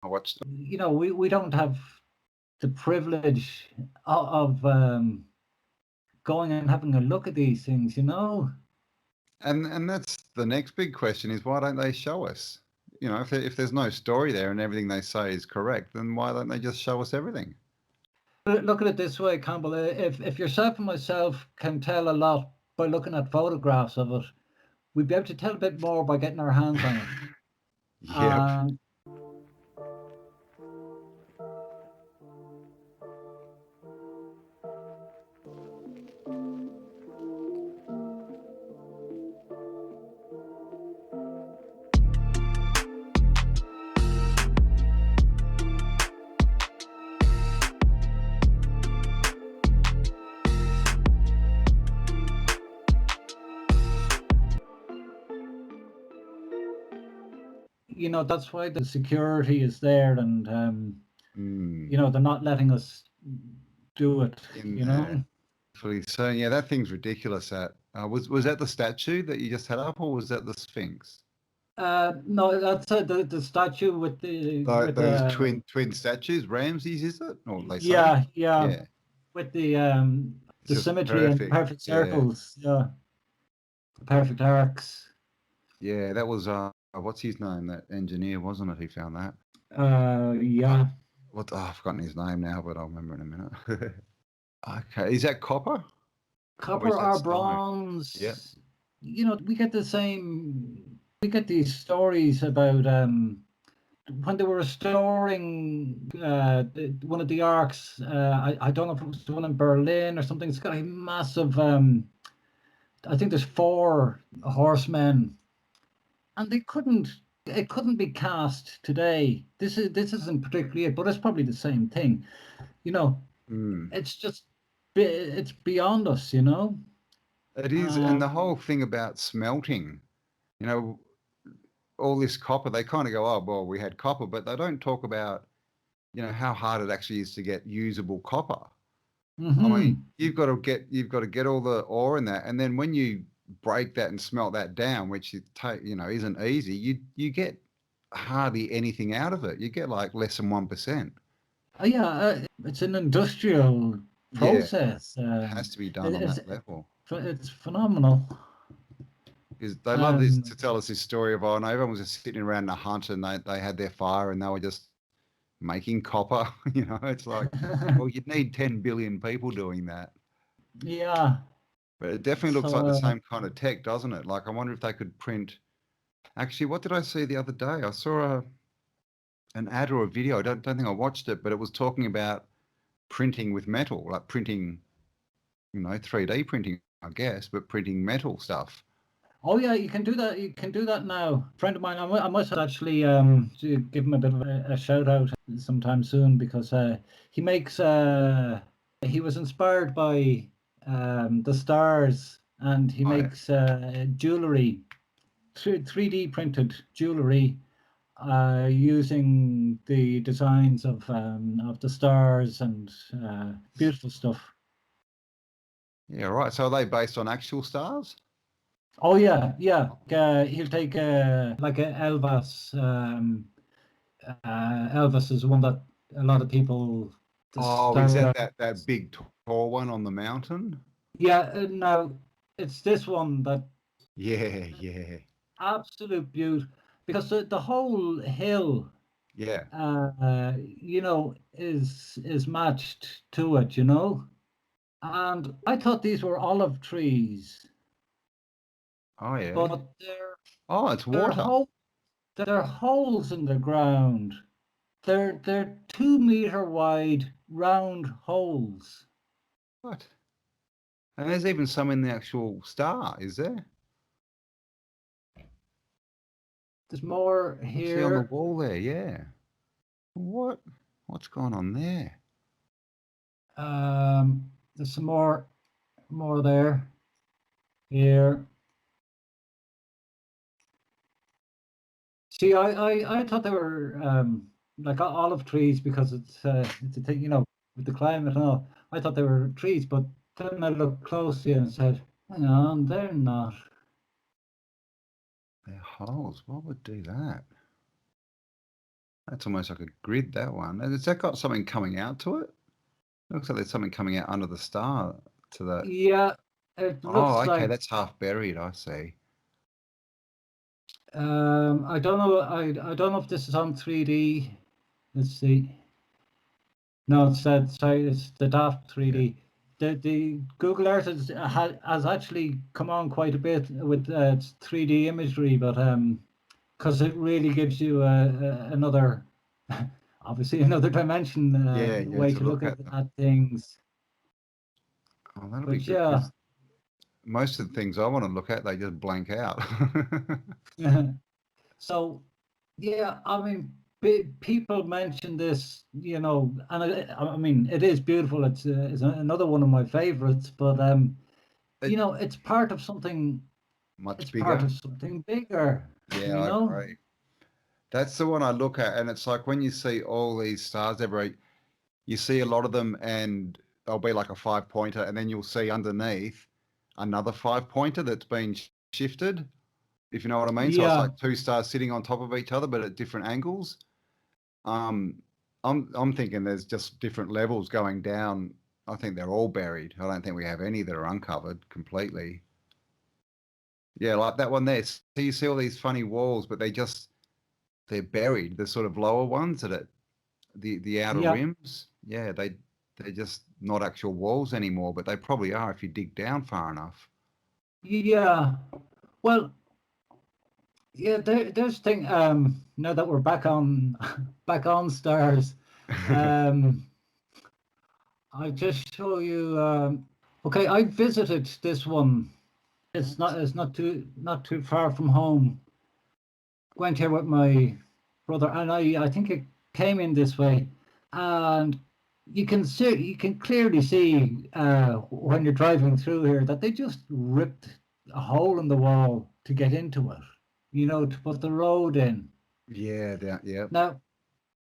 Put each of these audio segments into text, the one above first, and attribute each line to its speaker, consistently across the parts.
Speaker 1: I watched them.
Speaker 2: You know, we don't have the privilege of going and having a look at these things, you know.
Speaker 1: And that's the next big question is why don't they show us? You know, if there's no story there and everything they say is correct, then why don't they just show us everything?
Speaker 2: Look at it this way, Campbell. If yourself and myself can tell a lot by looking at photographs of it, we'd be able to tell a bit more by getting our hands on it.
Speaker 1: Yep.
Speaker 2: You know, that's why the security is there, and you know, they're not letting us do it. You know.
Speaker 1: So yeah, that thing's ridiculous. That was that the statue that you just had up, or was that the Sphinx?
Speaker 2: No, that's the statue with
Speaker 1: Those twin statues, Ramses, is it? Or they say?
Speaker 2: yeah,
Speaker 1: Yeah,
Speaker 2: with
Speaker 1: it's
Speaker 2: the
Speaker 1: just
Speaker 2: symmetry and
Speaker 1: perfect.
Speaker 2: perfect
Speaker 1: Yeah,
Speaker 2: circles, yeah, the perfect arcs.
Speaker 1: yeah. That was what's his name? That engineer, wasn't it? He found that.
Speaker 2: Yeah.
Speaker 1: What? Oh, I've forgotten his name now, but I'll remember in a minute. Okay, is that copper? Or is
Speaker 2: Copper
Speaker 1: that
Speaker 2: or
Speaker 1: stone? Yep.
Speaker 2: bronze. You know, we get the same. We get these stories about when they were restoring one of the arcs. I don't know if it was the one in Berlin or something. It's got a massive. I think there's 4 horsemen, and they couldn't. It couldn't be cast today. This isn't particularly it, but it's probably the same thing. You know, it's just it's beyond us. You know.
Speaker 1: It is, and the whole thing about smelting, you know, all this copper, they kind of go, oh, well, we had copper, but they don't talk about, you know, how hard it actually is to get usable copper. I mean, you've got to get all the ore in that, and then when you break that and smelt that down, which you know isn't easy, you get hardly anything out of it. You get like less than 1%.
Speaker 2: Yeah, it's an industrial
Speaker 1: Yeah,
Speaker 2: process.
Speaker 1: has to be done on
Speaker 2: It's
Speaker 1: that level.
Speaker 2: it's phenomenal.
Speaker 1: Because they love this to tell us this story of, oh, no, everyone was just sitting around in a hut and they had their fire and they were just making copper. You know, it's like, well, you'd need 10 billion people doing that.
Speaker 2: Yeah.
Speaker 1: But it definitely looks like the
Speaker 2: So
Speaker 1: same kind of tech, doesn't it? Like, I wonder if they could print. Actually, what did I see the other day? I saw an ad or a video. I don't think I watched it, but it was talking about printing with metal, like printing, you know, 3D printing, I guess, but printing metal stuff.
Speaker 2: oh yeah, you can do that. You can do that now. A friend of mine, I must actually to give him a bit of a shout out sometime soon because he makes he was inspired by the stars, and he
Speaker 1: Oh, yeah.
Speaker 2: makes jewelry, 3D printed jewelry using the designs of the stars and beautiful stuff.
Speaker 1: Yeah, right. So are they based on actual stars?
Speaker 2: Oh yeah, yeah. He'll take like a Elvis. Elvis is one that a lot of people. The
Speaker 1: Oh, is that
Speaker 2: star.
Speaker 1: that big tall one on the mountain?
Speaker 2: Yeah. No, it's this one that
Speaker 1: Yeah, yeah,
Speaker 2: absolute beauty because the whole hill,
Speaker 1: yeah.
Speaker 2: you know, is matched to it. You know. And I thought these were olive trees,
Speaker 1: Oh, yeah.
Speaker 2: but
Speaker 1: Oh, it's
Speaker 2: they're
Speaker 1: water.
Speaker 2: hole, they're holes in the ground. They're 2 meter wide round holes.
Speaker 1: What? And there's even some in the actual star, is there?
Speaker 2: There's more
Speaker 1: I see on the
Speaker 2: here.
Speaker 1: wall there, yeah. What? What's going on there?
Speaker 2: There's some more there. Here. See, I thought they were like olive trees because it's a thing, you know, with the climate and all. I thought they were trees, but then I looked closely and said, hang on, they're not.
Speaker 1: They're holes. What would do that? That's almost like a grid, that one. Has that got something coming out to it? Looks like there's something coming out under the star to the...
Speaker 2: Yeah, it
Speaker 1: Oh,
Speaker 2: looks
Speaker 1: okay,
Speaker 2: like
Speaker 1: that's half buried, I see.
Speaker 2: I don't know. I don't know if this is on 3D. Let's see. No, it's that. Sorry, it's the Daft 3D. The Google Earth has actually come on quite a bit with 3D imagery, but because it really gives you another, obviously another dimension
Speaker 1: Yeah,
Speaker 2: way
Speaker 1: to
Speaker 2: to look
Speaker 1: look
Speaker 2: at
Speaker 1: at them.
Speaker 2: things.
Speaker 1: Oh, that'll be
Speaker 2: But
Speaker 1: good,
Speaker 2: yeah,
Speaker 1: because most of the things I want to look at, they just blank out.
Speaker 2: so yeah, I mean, people mention this, and I mean, it is beautiful. It's another one of my favorites, but
Speaker 1: It,
Speaker 2: it's part of something.
Speaker 1: much
Speaker 2: It's part
Speaker 1: bigger.
Speaker 2: of something bigger.
Speaker 1: Yeah,
Speaker 2: You
Speaker 1: I
Speaker 2: know.
Speaker 1: agree. That's the one I look at, and it's like when you see all these stars every, you see a lot of them, and they'll be like a 5-pointer, and then you'll see underneath another 5-pointer that's been shifted, if you know what I mean. So it's
Speaker 2: Yeah,
Speaker 1: like two stars sitting on top of each other, but at different angles. Um, I'm thinking there's just different levels going down. I think they're all buried. I don't think we have any that are uncovered completely. Yeah, like that one there. So you see all these funny walls, but they're buried. The sort of lower ones that are the outer
Speaker 2: yeah,
Speaker 1: rims. Yeah, they're just not actual walls anymore, but they probably are if you dig down far enough.
Speaker 2: yeah. Well, yeah. There's thing. Now that we're back on, back on stars, um, I just show you. Okay, I visited this one. It's not too far from home. Went here with my brother, and I think it came in this way, and you can clearly see when you're driving through here that they just ripped a hole in the wall to get into it, to put the road in.
Speaker 1: Yeah, yeah.
Speaker 2: Now,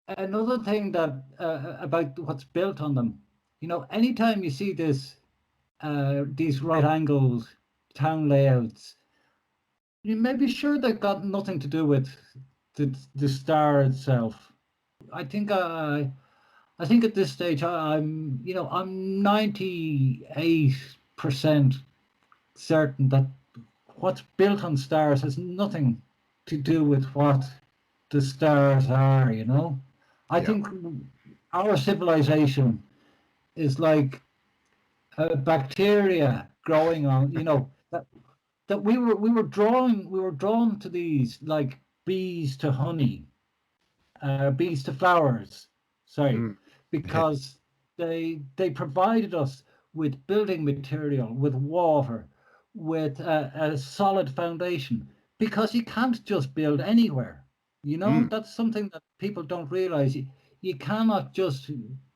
Speaker 2: another thing that about what's built on them, anytime you see these right angled town layouts, you may be sure they've got nothing to do with the star itself. I think I think at this stage I'm 98% certain that what's built on stars has nothing to do with what the stars are. I
Speaker 1: Yeah.
Speaker 2: think our civilization is like a bacteria growing on, that we were drawn to these, like bees to honey, bees to flowers, sorry,
Speaker 1: Mm. Yeah.
Speaker 2: because they provided us with building material, with water, with a solid foundation, because you can't just build anywhere.
Speaker 1: Mm.
Speaker 2: That's something that people don't realize. You cannot just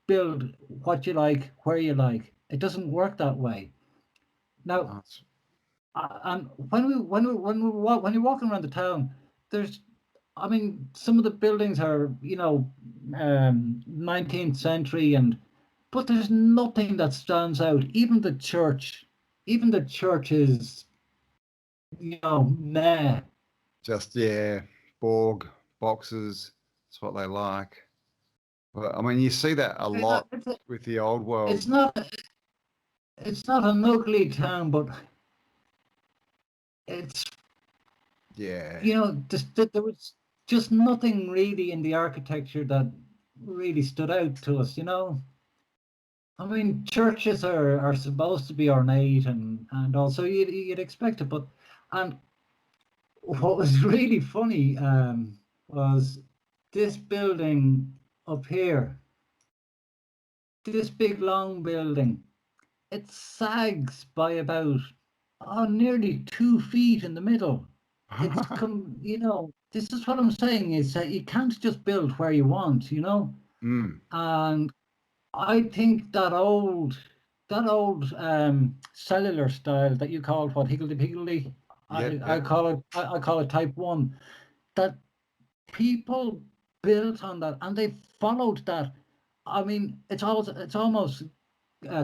Speaker 2: build what you like where you like. It doesn't work that way. Now,
Speaker 1: Oh,
Speaker 2: and when you're walking around the town, there's, I mean, some of the buildings are 19th century, but there's nothing that stands out. Even the church is meh.
Speaker 1: just, yeah, Borg boxes. That's what they like. But I mean, you see that a
Speaker 2: It's not
Speaker 1: lot with the old
Speaker 2: it's
Speaker 1: world.
Speaker 2: not it's not an ugly town, but it's
Speaker 1: Yeah.
Speaker 2: there was just nothing really in the architecture that really stood out to us. I mean, churches are supposed to be ornate, and also you'd expect it, but and what was really funny was this building up here, this big long building. It sags by about nearly 2 feet in the middle. This is what I'm saying is that you can't just build where you want.
Speaker 1: Mm.
Speaker 2: And I think that old cellular style that you called what, higgledy-piggledy,
Speaker 1: Yep,
Speaker 2: I
Speaker 1: yep.
Speaker 2: call it type 1, that people built on that and they followed that. I mean, it's almost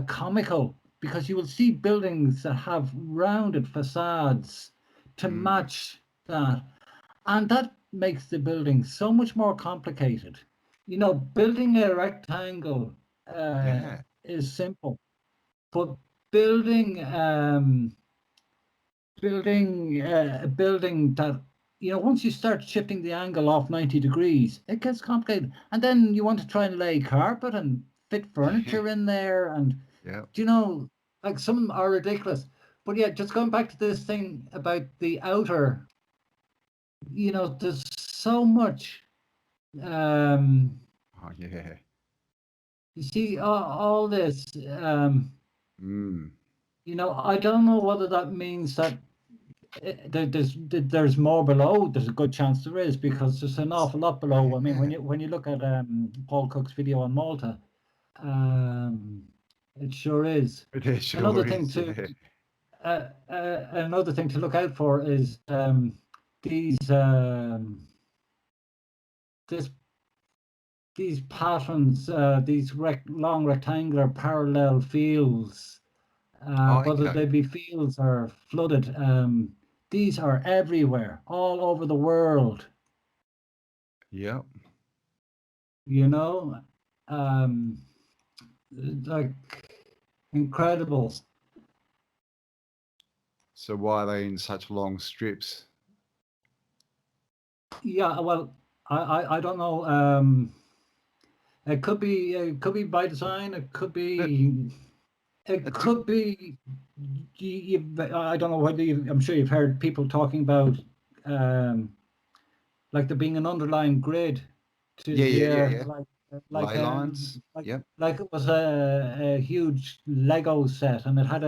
Speaker 2: comical, because you will see buildings that have rounded facades to
Speaker 1: Mm.
Speaker 2: match that, and that makes the building so much more complicated. You know, building a rectangle
Speaker 1: Yeah.
Speaker 2: is simple, but building a building that, you know, once you start shifting the angle off 90 degrees, it gets complicated. And then you want to try and lay carpet and fit furniture in there. And,
Speaker 1: Yeah.
Speaker 2: you know, like some of them are ridiculous. But yeah, just going back to this thing about the outer, you know, there's so much.
Speaker 1: Oh, yeah.
Speaker 2: You see, all this,
Speaker 1: Mm.
Speaker 2: you know, I don't know whether that means that there's more below. There's a good chance there is, because there's an awful lot below. I mean,
Speaker 1: Yeah.
Speaker 2: when you look at Paul Cook's video on Malta, it sure is.
Speaker 1: It
Speaker 2: Another
Speaker 1: sure
Speaker 2: thing
Speaker 1: is.
Speaker 2: to
Speaker 1: Yeah.
Speaker 2: another thing to look out for is these this these patterns, these long rectangular parallel fields,
Speaker 1: Oh,
Speaker 2: whether
Speaker 1: okay.
Speaker 2: they be fields or flooded. These are everywhere, all over the world.
Speaker 1: Yep.
Speaker 2: You know, um, like incredible.
Speaker 1: So why are they in such long strips?
Speaker 2: Yeah, well, I don't know. It could be by design. It could
Speaker 1: But
Speaker 2: be. It
Speaker 1: it's a,
Speaker 2: could be. I don't know whether I'm sure you've heard people talking about, um, like there being an underlying grid to
Speaker 1: yeah, yeah, yeah,
Speaker 2: there,
Speaker 1: yeah.
Speaker 2: like
Speaker 1: Ley lines.
Speaker 2: like
Speaker 1: Yep.
Speaker 2: like it was a huge Lego set, and it had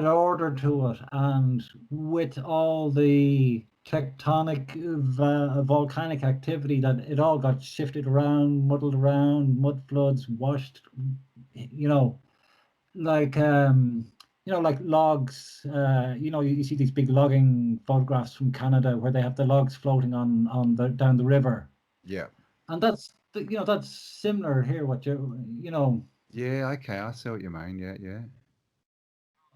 Speaker 2: order to it, and with all the tectonic volcanic activity, that it all got shifted around, muddled around, mud floods washed, you know, like like logs. You see these big logging photographs from Canada where they have the logs floating on the down the river,
Speaker 1: Yeah.
Speaker 2: and that's similar here. What
Speaker 1: Yeah. Okay. I see what you mean. Yeah. Yeah.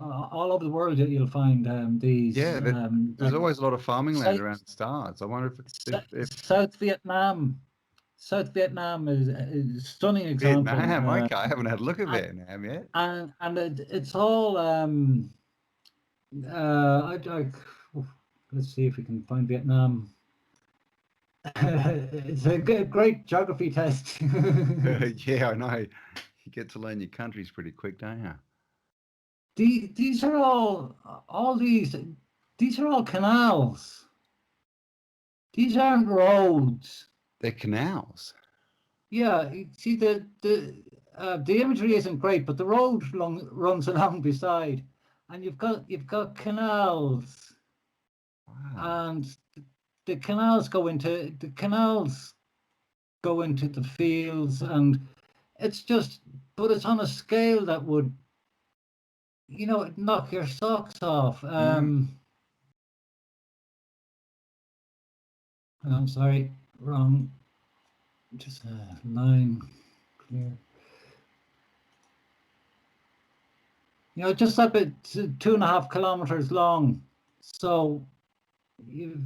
Speaker 2: all over the world you'll find these
Speaker 1: Yeah. There's
Speaker 2: like
Speaker 1: always a lot of farming land
Speaker 2: South,
Speaker 1: around the stars. I wonder if
Speaker 2: South Vietnam. South Vietnam is a stunning example,
Speaker 1: Vietnam. Okay. I haven't had a look at
Speaker 2: and
Speaker 1: Vietnam yet.
Speaker 2: it's all let's see if we can find Vietnam. It's a great geography test.
Speaker 1: Yeah, I know. You get to learn your countries pretty quick, don't you?
Speaker 2: These are all these are all canals. These aren't roads.
Speaker 1: They're canals.
Speaker 2: Yeah, see the imagery isn't great, but the road runs along beside, and you've got canals,
Speaker 1: Wow.
Speaker 2: and the canals go into the fields, and it's just, but it's on a scale that would, it'd knock your socks off.
Speaker 1: Mm.
Speaker 2: I'm sorry, wrong. Just a line clear. Just about 2.5 kilometers long. So you've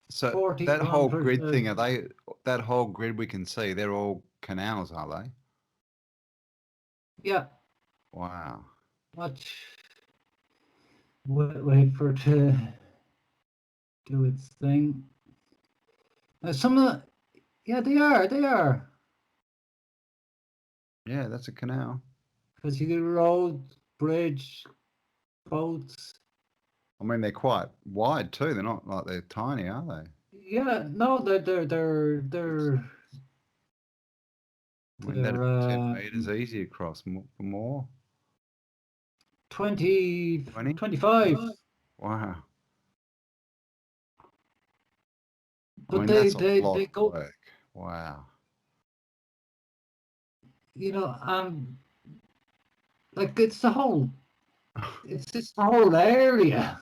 Speaker 1: So
Speaker 2: 40
Speaker 1: that whole
Speaker 2: kilometers.
Speaker 1: grid thing, that whole grid we can see, they're all canals, are they?
Speaker 2: Yeah.
Speaker 1: Wow.
Speaker 2: Watch. Wait for it to do its thing. Now, some of the, yeah, they are. They are.
Speaker 1: Yeah, that's a canal.
Speaker 2: Because you get road, bridge, boats.
Speaker 1: I mean, they're quite wide too. They're not like they're tiny, are they?
Speaker 2: Yeah, no,
Speaker 1: I mean, that'd
Speaker 2: they're
Speaker 1: be 10 meters easy across for more.
Speaker 2: 20,
Speaker 1: 20?
Speaker 2: 25.
Speaker 1: Wow. I
Speaker 2: But
Speaker 1: mean, that's a lot
Speaker 2: they
Speaker 1: of
Speaker 2: go,
Speaker 1: work. Wow.
Speaker 2: like it's just the whole area.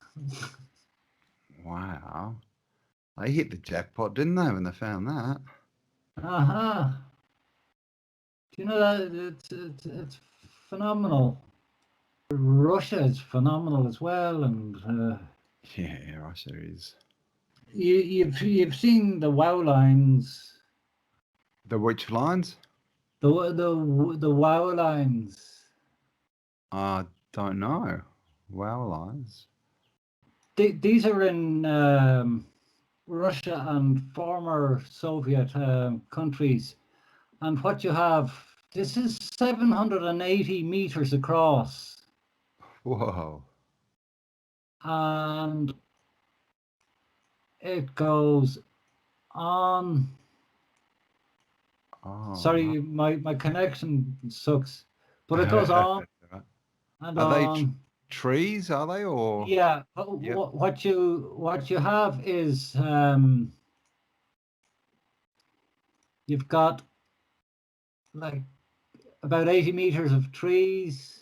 Speaker 1: Wow. They hit the jackpot, didn't they, when they found that?
Speaker 2: Uh-huh. Do you know that it's phenomenal. Russia is phenomenal as well, and
Speaker 1: Yeah, Russia is.
Speaker 2: You've seen the WOW lines.
Speaker 1: The which lines?
Speaker 2: The WOW lines.
Speaker 1: I don't know. Wow lines.
Speaker 2: These are in Russia and former Soviet countries. And what you have, this is 780 meters across.
Speaker 1: Whoa.
Speaker 2: And it goes on.
Speaker 1: Oh,
Speaker 2: Sorry, my connection sucks. But it goes on
Speaker 1: That's all right.
Speaker 2: and
Speaker 1: Are they
Speaker 2: on.
Speaker 1: trees? Are they or?
Speaker 2: Yeah,
Speaker 1: Yep.
Speaker 2: what you have is you've got like about 80 meters of trees,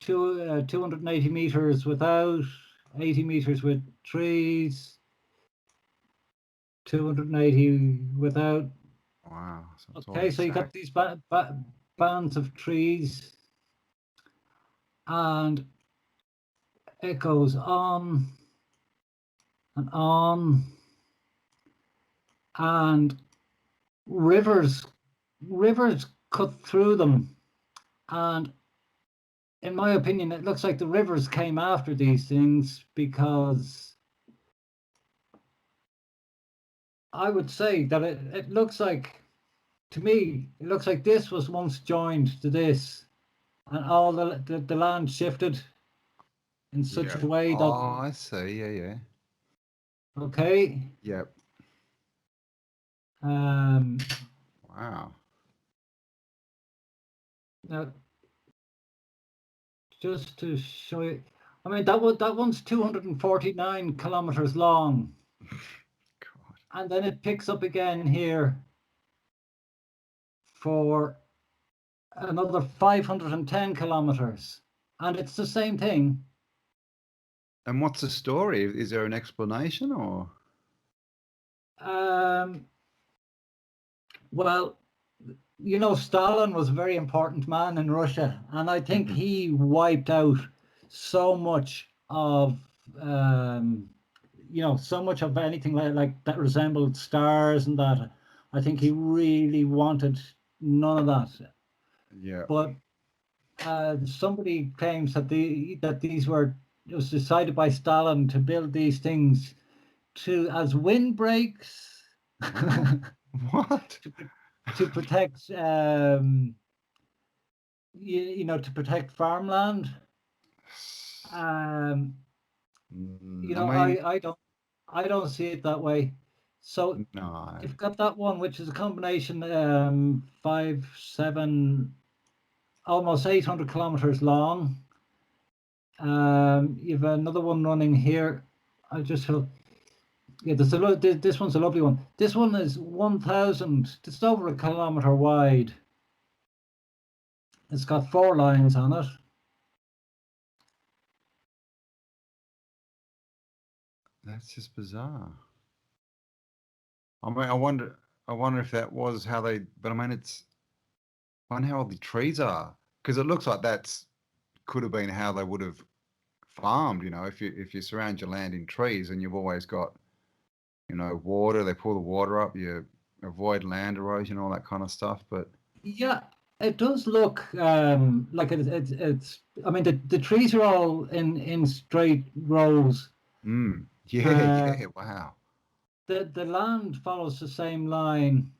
Speaker 2: 280 meters without, 80 meters with trees, 280 without.
Speaker 1: Wow. So it's all
Speaker 2: Okay, so you got
Speaker 1: stacked.
Speaker 2: these bands of trees, and it goes on and on, and rivers cut through them. And in my opinion, it looks like the rivers came after these things, because I would say that it looks like, to me, it looks like this was once joined to this, and all the land shifted in such
Speaker 1: Yeah.
Speaker 2: a way
Speaker 1: Oh,
Speaker 2: that,
Speaker 1: I see. Yeah, yeah.
Speaker 2: okay,
Speaker 1: Yep.
Speaker 2: um,
Speaker 1: Wow.
Speaker 2: now just to show you, I mean, that one's 249 kilometers long,
Speaker 1: God.
Speaker 2: and then it picks up again here for another 510 kilometers, and it's the same thing.
Speaker 1: And what's the story? Is there an explanation or?
Speaker 2: Well, you know, Stalin was a very important man in Russia, and I think he wiped out so much of, so much of anything like that resembled stars and that. I think he really wanted none of that.
Speaker 1: Yeah.
Speaker 2: But somebody claims that it was decided by Stalin to build these things as windbreaks.
Speaker 1: What?
Speaker 2: To protect to protect farmland.
Speaker 1: I mean,
Speaker 2: I don't see it that way. So
Speaker 1: no.
Speaker 2: you've got that one, which is a combination, 7 almost 800 kilometers long. You've another one running here. I just feel, yeah, this one's a lovely one. This one is 1,000, just over a kilometer wide. It's got 4 lines on it.
Speaker 1: That's just bizarre. I mean, I wonder if that was how they, but I mean, I wonder how old the trees are, because it looks like could have been how they would have farmed. If you surround your land in trees and you've always got, water, they pull the water up, you avoid land erosion, all that kind of stuff. But
Speaker 2: Yeah, it does look like it's. I mean, the trees are all in straight rows.
Speaker 1: yeah,
Speaker 2: Uh,
Speaker 1: yeah, wow.
Speaker 2: the land follows the same line,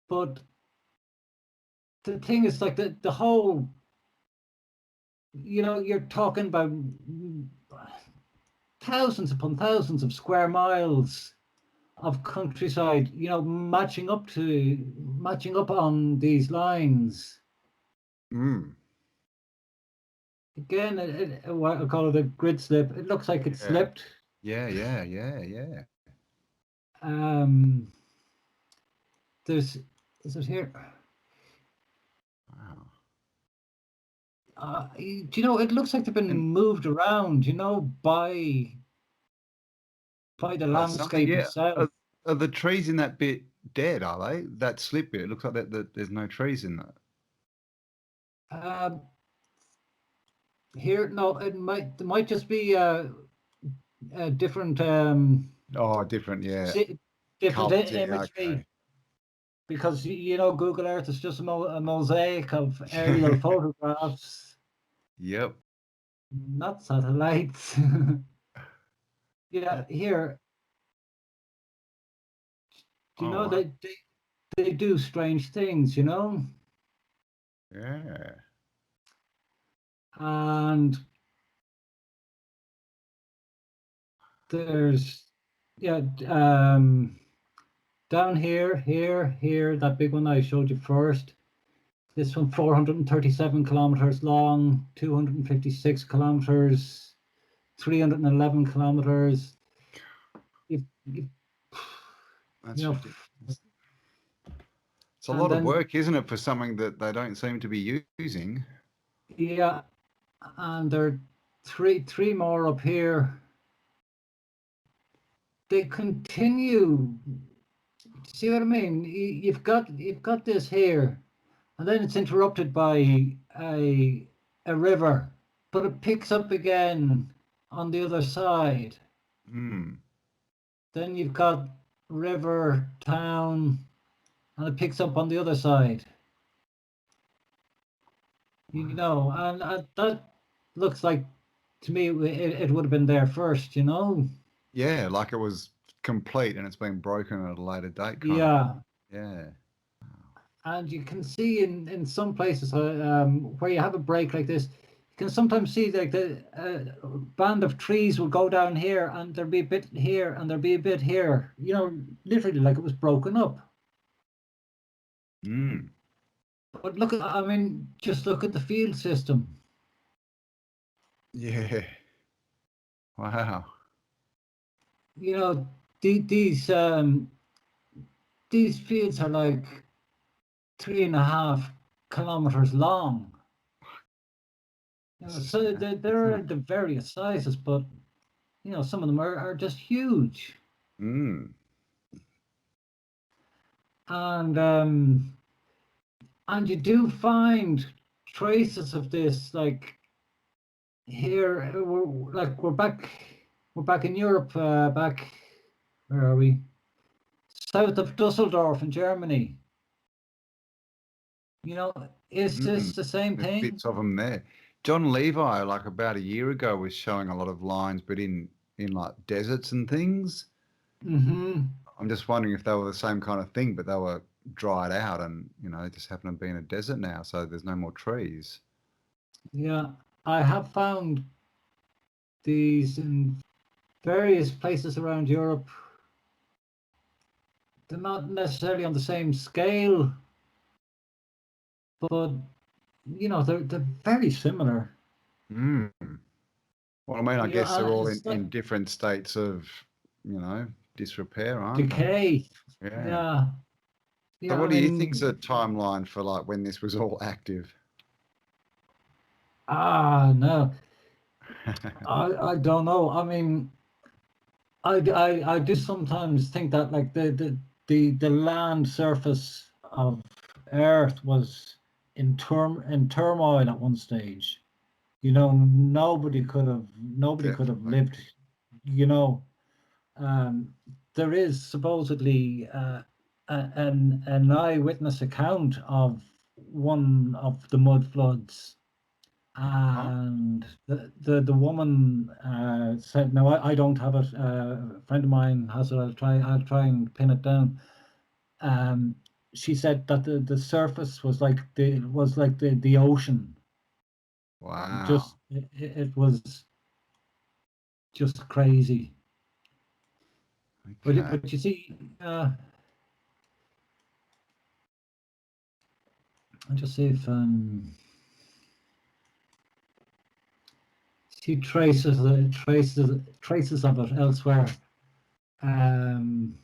Speaker 2: but the thing is, like, the whole. You're talking about thousands upon thousands of square miles of countryside. Matching up on these lines. Again, what I call it a grid slip. It looks like it
Speaker 1: Yeah,
Speaker 2: slipped.
Speaker 1: yeah, yeah, yeah, yeah.
Speaker 2: Um, is it here?
Speaker 1: Wow.
Speaker 2: It looks like they've been
Speaker 1: And
Speaker 2: moved around, by the
Speaker 1: something,
Speaker 2: landscape
Speaker 1: yeah.
Speaker 2: itself.
Speaker 1: Are the trees in that bit dead? Are they? That slip bit. It looks like that there's no trees in that.
Speaker 2: Um, Here, no, it might just be a different
Speaker 1: Oh, different, yeah.
Speaker 2: different
Speaker 1: Colours, yeah,
Speaker 2: imagery,
Speaker 1: okay.
Speaker 2: because you know Google Earth is just a mosaic of aerial photographs,
Speaker 1: Yep.
Speaker 2: not satellites. Yeah, here, do you
Speaker 1: Oh,
Speaker 2: know
Speaker 1: wow.
Speaker 2: they do strange things, you know,
Speaker 1: Yeah.
Speaker 2: and there's yeah down here, that big one I showed you first. This one 437 kilometers long, 256 kilometers, 311 kilometers. You
Speaker 1: That's
Speaker 2: know,
Speaker 1: ridiculous. It's a
Speaker 2: and
Speaker 1: lot of
Speaker 2: then
Speaker 1: work, isn't it, for something that they don't seem to be using?
Speaker 2: yeah, and there are three more up here. They continue. See what I mean? You've got this here, and then it's interrupted by a river, but it picks up again on the other side.
Speaker 1: Hmm.
Speaker 2: Then you've got river, town, and it picks up on the other side. You know, and that looks like to me it would have been there first. You know,
Speaker 1: Yeah, like it was complete and it's been broken at a later date, kind of.
Speaker 2: yeah.
Speaker 1: Yeah.
Speaker 2: And you can see in some places where you have a break like this, you can sometimes see like the band of trees will go down here, and there'll be a bit here, and there'll be a bit here. You know, literally like it was broken up.
Speaker 1: Mm.
Speaker 2: But look at, I mean, just look at the field system.
Speaker 1: Yeah. Wow.
Speaker 2: You know, these fields are like 3.5 kilometers long. You know,
Speaker 1: This is
Speaker 2: so
Speaker 1: massive, isn't
Speaker 2: they're
Speaker 1: it?
Speaker 2: the various sizes, but you know, some of them are just huge.
Speaker 1: Mm.
Speaker 2: And and you do find traces of this, like here we're back in Europe, back where are we? South of Dusseldorf in Germany. You know, is
Speaker 1: Mm.
Speaker 2: this the same
Speaker 1: There's
Speaker 2: thing?
Speaker 1: bits of them there. John Levi, like about a year ago, was showing a lot of lines, but in like deserts and things.
Speaker 2: Mm-hmm.
Speaker 1: I'm just wondering if they were the same kind of thing, but they were dried out and, they just happen to be in a desert now, so there's no more trees.
Speaker 2: Yeah, I have found these in various places around Europe. They're not necessarily on the same scale, but you know, they're very similar.
Speaker 1: Mm. Well, I mean, I
Speaker 2: You know,
Speaker 1: guess they're all
Speaker 2: it's like
Speaker 1: in different states of, disrepair, aren't they?
Speaker 2: decay.
Speaker 1: Yeah.
Speaker 2: Yeah,
Speaker 1: So
Speaker 2: yeah. I
Speaker 1: what do you think's a
Speaker 2: mean,
Speaker 1: timeline for like when this was all active?
Speaker 2: no, I don't know. I mean, I do sometimes think that like the land surface of Earth was in turmoil at one stage. You know, nobody could have
Speaker 1: Definitely.
Speaker 2: lived. You know, um, there is supposedly an eyewitness account of one of the mud floods,
Speaker 1: Oh,
Speaker 2: and the woman said, "No, I don't have it. A friend of mine has it. I'll try and pin it down." Um, she said that the surface was like the ocean.
Speaker 1: wow.
Speaker 2: It was just crazy. But
Speaker 1: Okay.
Speaker 2: but you see, I'll just see if see traces of it elsewhere. Um,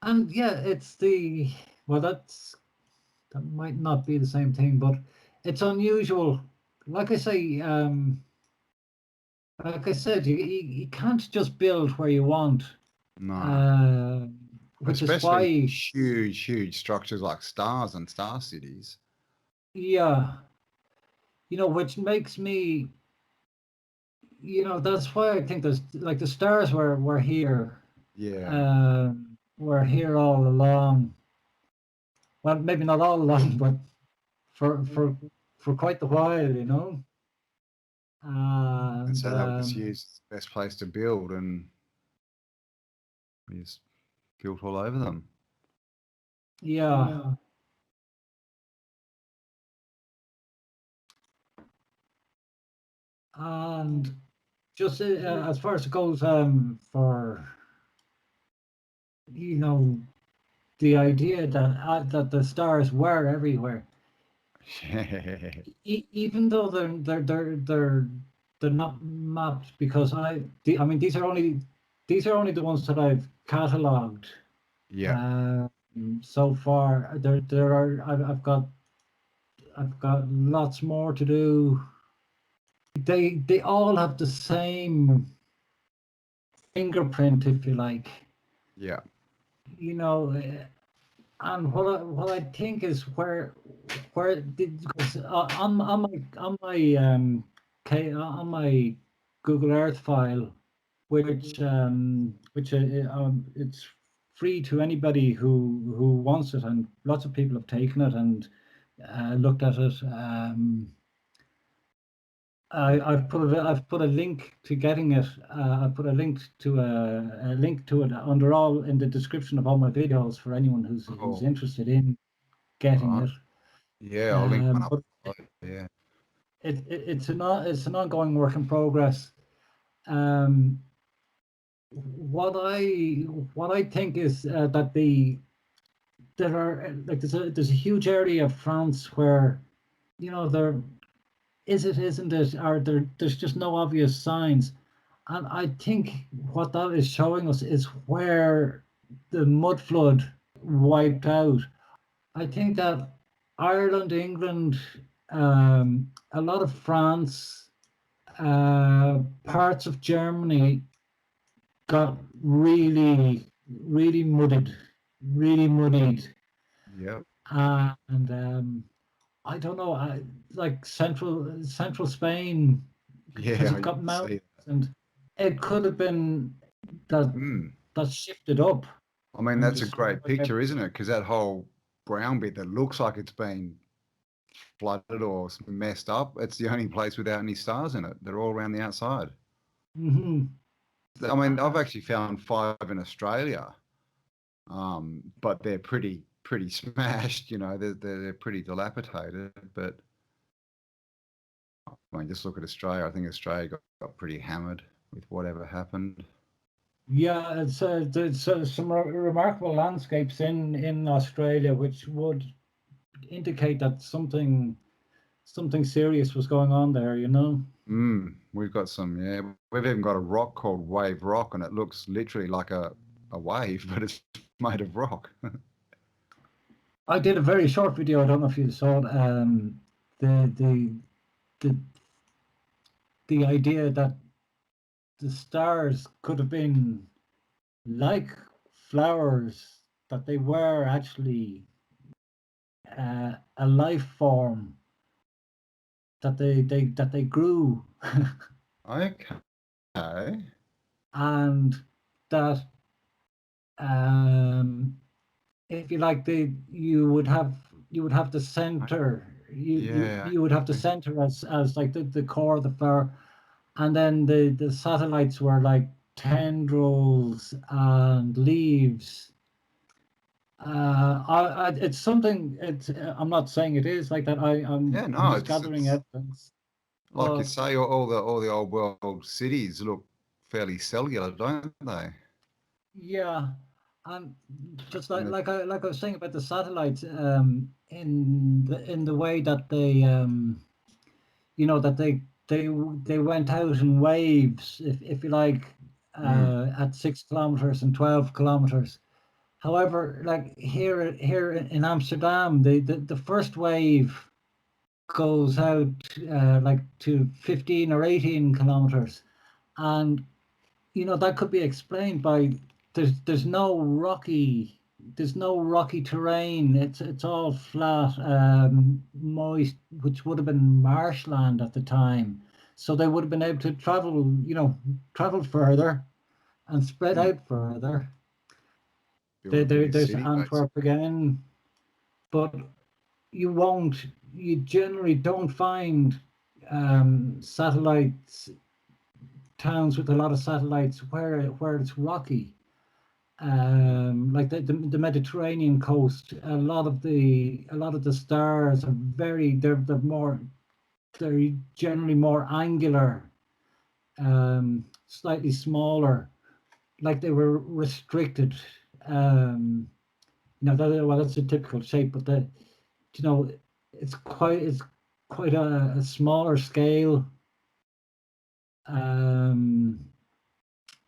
Speaker 2: and yeah, it's the well, that might not be the same thing, but it's unusual. Like I say, like I said, you can't just build where you want,
Speaker 1: No.
Speaker 2: uh, which is
Speaker 1: Especially
Speaker 2: why,
Speaker 1: huge, huge structures like stars and star cities.
Speaker 2: yeah. which makes me, that's why I think there's like the stars were here.
Speaker 1: Yeah.
Speaker 2: Were here all along. Well, maybe not all along, but for quite a while.
Speaker 1: And
Speaker 2: And
Speaker 1: so that was used as the best place to build, and we just built all over them.
Speaker 2: yeah. And just as far as it goes, for the idea that the stars were everywhere, even though they're not mapped, because I mean these are only the ones that I've catalogued.
Speaker 1: Yeah.
Speaker 2: So far. There are I've got lots more to do. They all have the same fingerprint, if you like.
Speaker 1: Yeah.
Speaker 2: And what I think is where on my Google Earth file, which it's free to anybody who wants it, and lots of people have taken it and looked at it. I've put a link to getting it. I've put a link to it under all in the description of all my videos for anyone who's interested in getting it.
Speaker 1: Yeah, I'll link one up.
Speaker 2: But
Speaker 1: Yeah.
Speaker 2: it's an ongoing work in progress. What I think is that there are like there's a huge area of France where there isn't it, or there's just no obvious signs. And I think what that is showing us is where the mud flood wiped out. I think that Ireland, England, a lot of France, parts of Germany got really, really muddied.
Speaker 1: Yep.
Speaker 2: And I don't know, like central Spain, because
Speaker 1: Yeah.
Speaker 2: you've got mountains, and it could have been that shifted up.
Speaker 1: I mean, that's a great
Speaker 2: Like
Speaker 1: picture, isn't it? Because that whole brown bit that looks like it's been flooded or messed up, it's the only place without any stars in it. They're all around the outside.
Speaker 2: Mm-hmm.
Speaker 1: I mean, I've actually found 5 in Australia, but they're pretty smashed. They're pretty dilapidated. But I mean, just look at Australia. I think Australia got pretty hammered with whatever happened.
Speaker 2: Yeah, there's some remarkable landscapes in Australia, which would indicate that something serious was going on there.
Speaker 1: We've got some, yeah. We've even got a rock called Wave Rock, and it looks literally like a wave, but it's made of rock.
Speaker 2: I did a very short video. I don't know if you saw it. The the the idea that the stars could have been like flowers, that they were actually a life form, that they grew.
Speaker 1: Okay.
Speaker 2: And that if you like, you would have the center.
Speaker 1: Yeah.
Speaker 2: You would have the center as like the core of the flower, and then the satellites were like tendrils and leaves. It's something. I'm not saying it is like that.
Speaker 1: Yeah,
Speaker 2: I'm
Speaker 1: no,
Speaker 2: just gathering
Speaker 1: it's
Speaker 2: evidence.
Speaker 1: like you
Speaker 2: But
Speaker 1: say, all the old world cities look fairly cellular, don't they?
Speaker 2: yeah, and just like
Speaker 1: And
Speaker 2: I was saying about the satellites, in the way that they went out in waves, if you like, at 6 kilometers and 12 kilometers. However, like here in Amsterdam, the first wave goes out like to 15 or 18 kilometers, and that could be explained by there's no rocky there's no rocky terrain. It's all flat, moist, which would have been marshland at the time. So they would have been able to travel, travel further and spread
Speaker 1: Mm.
Speaker 2: out further.
Speaker 1: Build a bigger
Speaker 2: There's
Speaker 1: city, basically.
Speaker 2: Antwerp again, but you generally don't find satellites, towns with a lot of satellites where it's rocky. Like the Mediterranean coast, a lot of the stars are they're generally more angular, slightly smaller, like they were restricted. That's a typical shape, but you know, it's quite a smaller scale.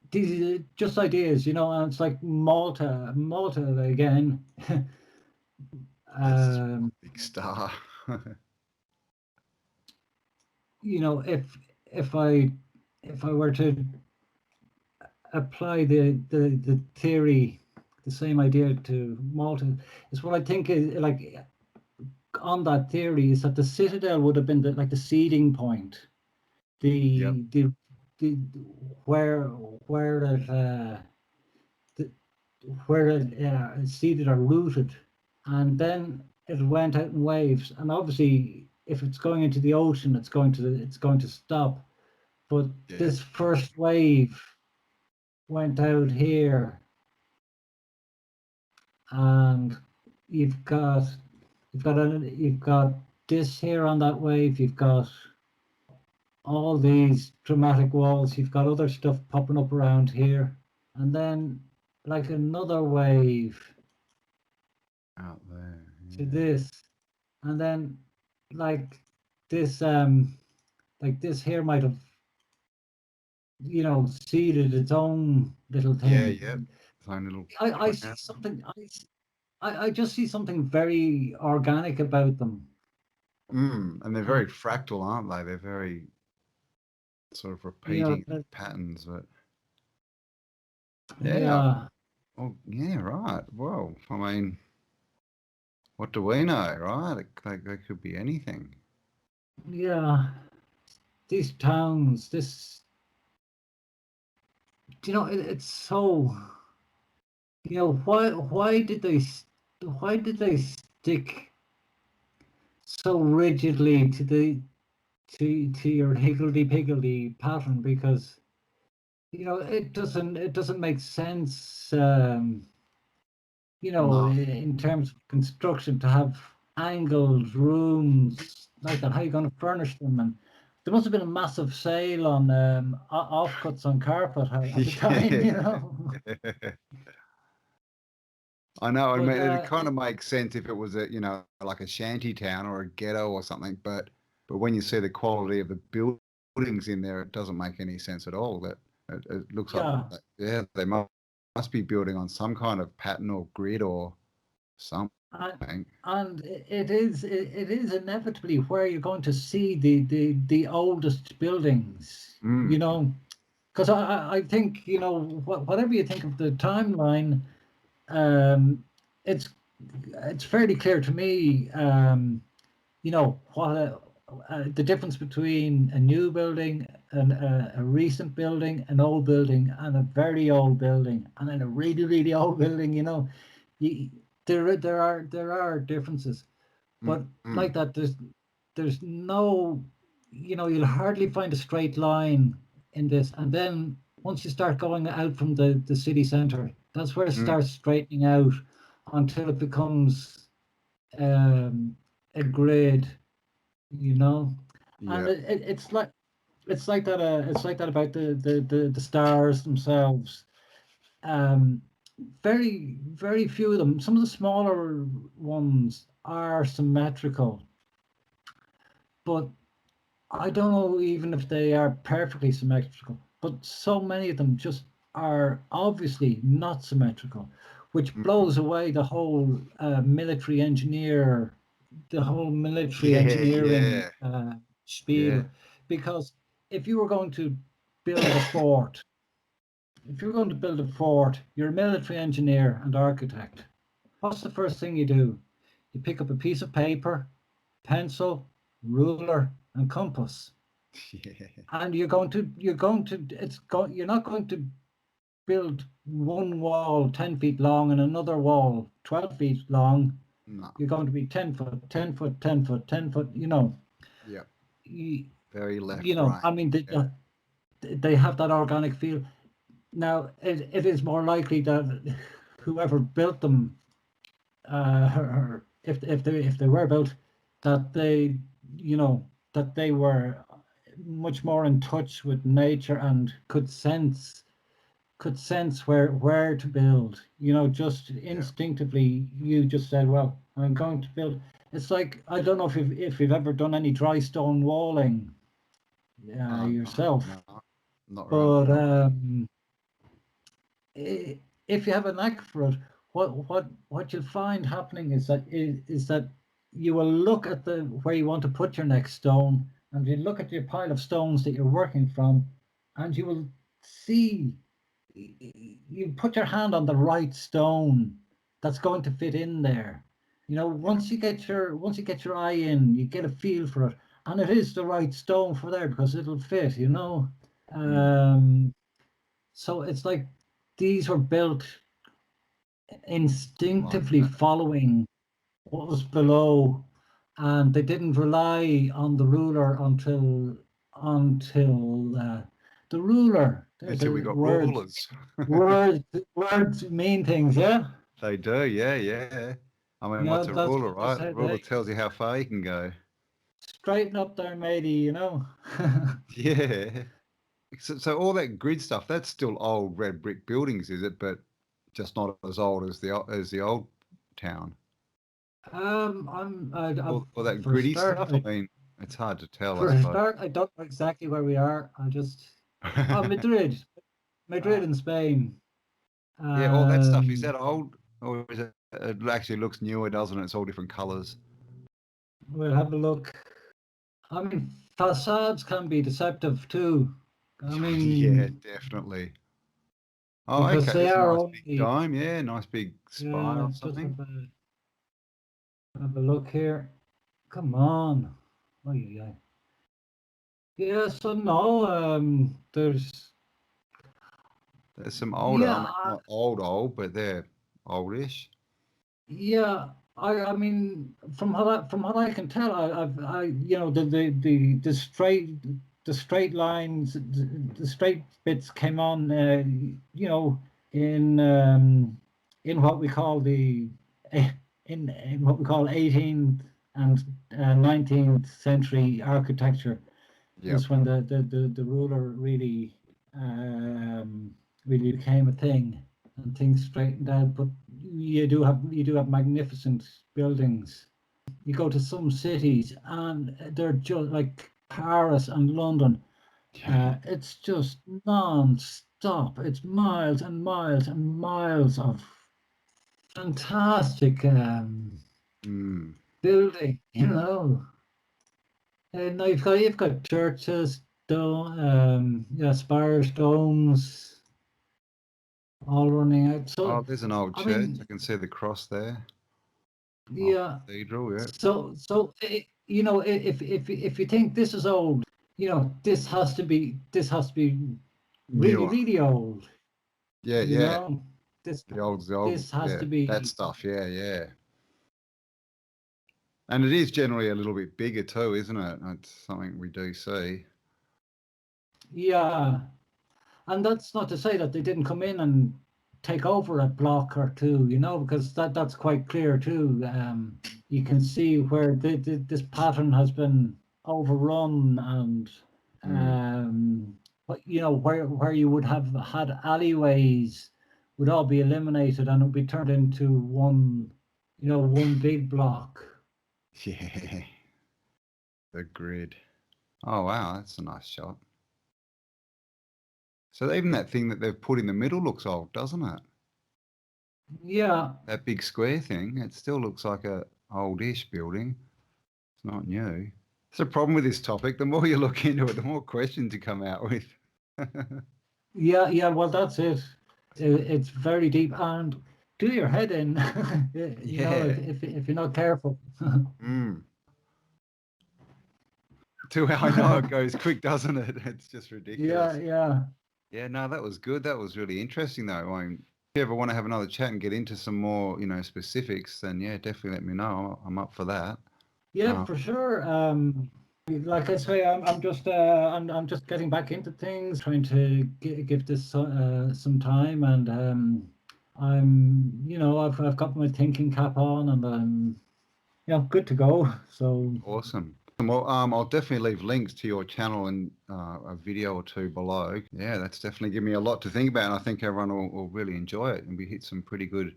Speaker 2: These are just ideas, and it's like Malta again.
Speaker 1: That's a big star.
Speaker 2: If I were to apply the theory, the same idea to Malta, is what I think is like on that theory is that the citadel would have been the seeding point,
Speaker 1: Yep.
Speaker 2: the where it where it seeded or rooted, and then it went out in waves. And obviously, if it's going into the ocean, it's going to stop. But
Speaker 1: Yeah.
Speaker 2: this first wave went out here, and you've got this here on that wave. You've got all these dramatic walls. You've got other stuff popping up around here, and then like another wave
Speaker 1: Out there.
Speaker 2: to
Speaker 1: Yeah.
Speaker 2: this, and then like this here might have seeded its own little
Speaker 1: Yeah.
Speaker 2: thing.
Speaker 1: Yep. Fine little
Speaker 2: I see
Speaker 1: cloud.
Speaker 2: something. I just see something very organic about them.
Speaker 1: And they're very fractal, aren't they? They're very sort of repeating
Speaker 2: That,
Speaker 1: patterns, but yeah.
Speaker 2: yeah,
Speaker 1: Oh, yeah, right. Well, I mean, what do we know, right? They could be anything.
Speaker 2: yeah. These towns, it's so. Why did they stick so rigidly to your higgledy-piggledy pattern? Because it doesn't make sense,
Speaker 1: No.
Speaker 2: in terms of construction, to have angled rooms like that. How are you going to furnish them? And there must have been a massive sale on offcuts on carpet at the time,
Speaker 1: Yeah. I know. I
Speaker 2: But
Speaker 1: mean, it kind of makes sense if it was like a shanty town or a ghetto or something. But when you see the quality of the buildings in there, it doesn't make any sense at all. That it looks like,
Speaker 2: yeah,
Speaker 1: yeah, they must be building on some kind of pattern or grid or something.
Speaker 2: and it is inevitably where you're going to see the oldest buildings,
Speaker 1: Mm.
Speaker 2: because I think whatever you think of the timeline, um, it's fairly clear to me, what the difference between a new building and a recent building, an old building, and a very old building, and then a really really old building. You, there are differences,
Speaker 1: Mm.
Speaker 2: but
Speaker 1: Mm.
Speaker 2: like that, there's no, you'll hardly find a straight line in this. And then once you start going out from the city centre, that's where it
Speaker 1: Mm.
Speaker 2: starts straightening out until it becomes a grid, and
Speaker 1: Yeah.
Speaker 2: it's like that. It's like that about the stars themselves. Um, very few of them. Some of the smaller ones are symmetrical, but I don't know even if they are perfectly symmetrical. But so many of them just are obviously not symmetrical, which
Speaker 1: Mm.
Speaker 2: blows away the whole military
Speaker 1: Yeah.
Speaker 2: engineering
Speaker 1: Yeah. Yeah.
Speaker 2: spiel. Because if you were going to build a fort, you're a military engineer and architect. what's the first thing you do? You pick up a piece of paper, pencil, ruler, and compass,
Speaker 1: Yeah.
Speaker 2: and you're not going to build one wall 10 feet long and another wall 12 feet long.
Speaker 1: No.
Speaker 2: You're going to be 10 foot, 10 foot, 10 foot, 10 foot,
Speaker 1: Yeah.
Speaker 2: you,
Speaker 1: Very left, right.
Speaker 2: I mean,
Speaker 1: Yeah.
Speaker 2: they have that organic feel. Now, it is more likely that whoever built them, or if they were built, that that they were much more in touch with nature and could sense where to build. Just instinctively, you just said, "Well, I'm going to build." It's like, I don't know if you've ever done any dry stone walling yourself,
Speaker 1: No, not around the
Speaker 2: but
Speaker 1: property.
Speaker 2: if you have a knack for it, what you'll find happening is that you will look at the where you want to put your next stone, and you look at your pile of stones that you're working from, and you will see you put your hand on the right stone that's going to fit in there.
Speaker 1: Yeah.
Speaker 2: Once you get your eye in, you get a feel for it, and it is the right stone for there because it'll fit.
Speaker 1: Mm.
Speaker 2: Um, so it's like these were built
Speaker 1: Like
Speaker 2: instinctively
Speaker 1: that.
Speaker 2: following what was below, and they didn't rely on the ruler until the ruler. There's
Speaker 1: Until we
Speaker 2: a
Speaker 1: got
Speaker 2: word.
Speaker 1: rulers.
Speaker 2: Words mean things, yeah.
Speaker 1: They do, yeah, yeah. I mean, what's a
Speaker 2: That's
Speaker 1: ruler,
Speaker 2: what they
Speaker 1: right? A
Speaker 2: said.
Speaker 1: ruler
Speaker 2: Hey,
Speaker 1: tells you how far you can go.
Speaker 2: straighten up there, matey.
Speaker 1: Yeah. So all that grid stuff, that's still old red brick buildings, is it? But just not as old as the old town.
Speaker 2: I
Speaker 1: All that
Speaker 2: for a
Speaker 1: gritty
Speaker 2: start,
Speaker 1: stuff. I mean, it's hard to tell, I
Speaker 2: for a
Speaker 1: suppose.
Speaker 2: start, I don't know exactly where we are. Madrid, Madrid
Speaker 1: Ah,
Speaker 2: in Spain.
Speaker 1: yeah, all that stuff. Is
Speaker 2: Um,
Speaker 1: that old, or is it? It actually looks newer, doesn't it? It's all different colours.
Speaker 2: we'll have a look. I mean, facades can be deceptive too. I
Speaker 1: Yeah,
Speaker 2: mean,
Speaker 1: definitely. Oh,
Speaker 2: because
Speaker 1: okay.
Speaker 2: they
Speaker 1: There's a
Speaker 2: are
Speaker 1: nice big
Speaker 2: only.
Speaker 1: dome. Yeah, nice big spire or
Speaker 2: Just
Speaker 1: something.
Speaker 2: have a look here. Come on. Oh, yeah. Yeah, so no, there's,
Speaker 1: There's some older. I
Speaker 2: yeah,
Speaker 1: mean, not old, but they're oldish.
Speaker 2: yeah. From what I can tell, the straight lines, the straight bits came on, in what we call in what we call 18th and 19th century architecture.
Speaker 1: Yep.
Speaker 2: Is when the ruler really became a thing, and things straightened out. But you do have magnificent buildings. You go to some cities and they're just like Paris and London. It's just non-stop. It's miles and miles and miles of fantastic
Speaker 1: Mm.
Speaker 2: building. And now you've got churches, dome, spires, domes, all running out.
Speaker 1: Oh,
Speaker 2: So,
Speaker 1: there's an old
Speaker 2: I
Speaker 1: church. I
Speaker 2: mean,
Speaker 1: can see the cross there. Old
Speaker 2: yeah.
Speaker 1: cathedral, yeah.
Speaker 2: If you think this is old, this has to be really,
Speaker 1: Newer.
Speaker 2: really old.
Speaker 1: Yeah,
Speaker 2: You
Speaker 1: yeah.
Speaker 2: know, this
Speaker 1: The old,
Speaker 2: this has
Speaker 1: yeah.
Speaker 2: to
Speaker 1: That
Speaker 2: be.
Speaker 1: stuff, yeah, yeah. And it is generally a little bit bigger too, isn't it? That's something we do see.
Speaker 2: Yeah. And that's not to say that they didn't come in and take over a block or two, because that's quite clear too. You can see where this pattern has been overrun, and
Speaker 1: Mm.
Speaker 2: where you would have had alleyways would all be eliminated, and it would be turned into one big block.
Speaker 1: Yeah, the grid. Oh, wow, that's a nice shot. So even that thing that they've put in the middle looks old, doesn't it?
Speaker 2: Yeah,
Speaker 1: That big square thing, it still looks like a oldish building. It's not new. It's a problem with this topic. The more you look into it, the more questions you come out with.
Speaker 2: yeah, yeah. Well, that's it. It's very deep, and do your head in, you know,
Speaker 1: Yeah.
Speaker 2: if you're not careful.
Speaker 1: Mm. I know it goes quick, doesn't it? It's just
Speaker 2: Yeah,
Speaker 1: ridiculous.
Speaker 2: yeah.
Speaker 1: Yeah, no, that was good. That was really interesting, though. I mean, if you ever want to have another chat and get into some more, specifics, then yeah, definitely let me know. I'm up for that.
Speaker 2: Yeah, for sure. Like I say, I'm just getting back into things, trying to give this some time, and I've got my thinking cap on, and I'm good to go. So
Speaker 1: Awesome. Well, I'll definitely leave links to your channel and a video or two below. Yeah, that's definitely given me a lot to think about, and I think everyone will really enjoy it. And we hit some pretty good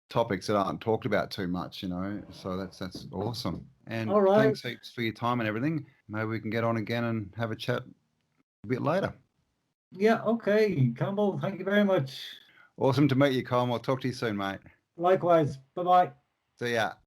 Speaker 1: topics that aren't talked about too much, So that's awesome. And
Speaker 2: all right.
Speaker 1: thanks heaps for your time and everything. Maybe we can get on again and have a chat a bit later.
Speaker 2: Yeah, okay, Campbell. Thank you very much.
Speaker 1: Awesome to meet you, Colm. I'll talk to you soon, mate.
Speaker 2: Likewise. Bye bye.
Speaker 1: See ya.